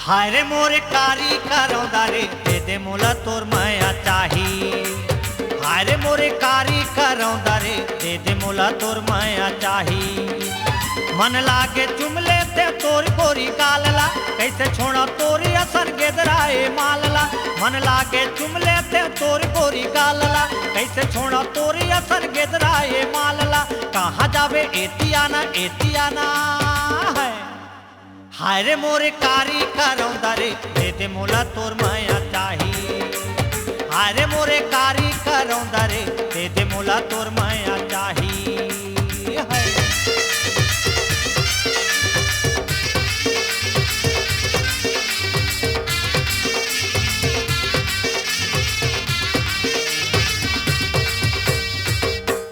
हाय रे मोरे कारी करौंदा रे दे दे मोला तोर माया चाही। हाय रे मोरे कारी करौंदा रे दे दे मोला तोर माया चाही। मन लागे चुमले ते तोर गोरी गालला कैसे छोड़ा तोरी असर गेदराए मालला। मन लागे चुमले ते तोर गोरी गालला कैसे छोड़ा तोरी असर गेदराए मालला। कहाँ जावे एतियाना एतियाना है। हाय रे मोरे कारी करौंदा रे दे दे मोला तोर माया चाही। हाय रे मोरे कारी करौंदा रे दे दे मोला तोर माया चाही।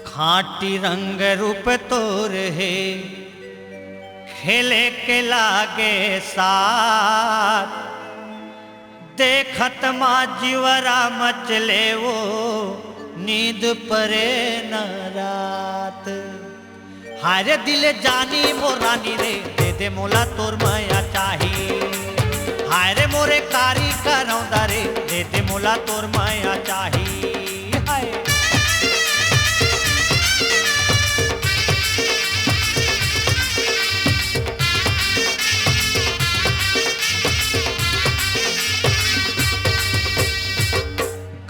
खाटी रंग रूप तोर है खेले के लागे साथ। देखत माँ जीवरा मचले वो नींद परे न रात। हाय रे दिल जानी मोरानी रे दे दे मोला तोर माया चाही। हाय रे मोरे कारी करौंदा रे दे दे मोला तोर माया चाही। हाय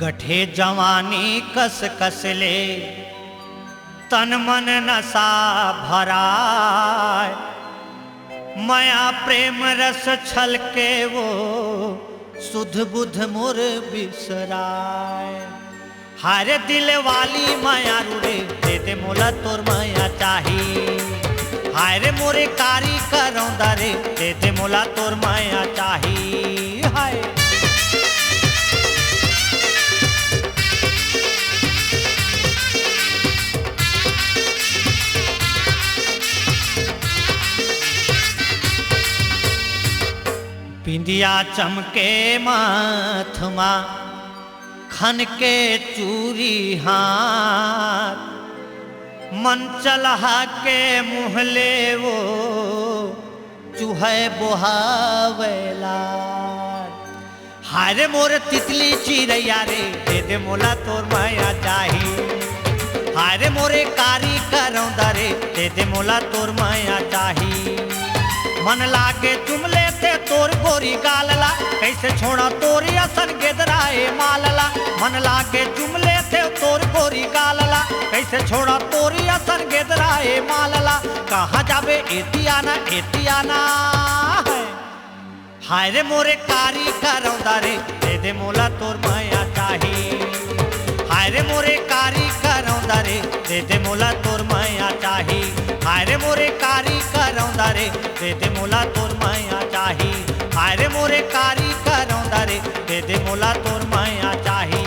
गठे जवानी कस कस ले तन मन नशा भराए। माया प्रेम रस छल के वो सुध बुध मोर बिसराए। हारे दिल वाली माया रे दे दे मोला तोर माया चाही। हाय रे मोरे कारी करौंदा रे दे दे मोला तोर माया चाही। हाय बिंदिया चमके माथमा खन के चूरी हाथ। मन चलहा के मुहले वो चूहे बोहावेला। हाय रे मोर तितली चिरैया रे दे दे मोला तोर माया चाही। हाय रे मोरे कारी करौंदा रे दे दे मोला तोर माया चाही। मन लागे चुमले ते तोर गोरी गालला कैसे छोड़ा तोरी असर गेदराए मालला। मन लागे चुमले ते तोर गोरी गालला कैसे छोड़ा तोरी असर गेदराए मालला। कहाँ जावे एतियाना एतियाना है। हाय रे मोरे कारी करौंदा रे दे दे मोला तोर माया चाही। हाय रे मोरे कारी करौंदा रे दे दे मोला तोर माया चाही। हाय रे मोरे कारी करौंदा रे दे दे मोला तोर माया चाही। हाय रे मोरे कारी करौंदा रे दे दे मोला तोर माया चाही।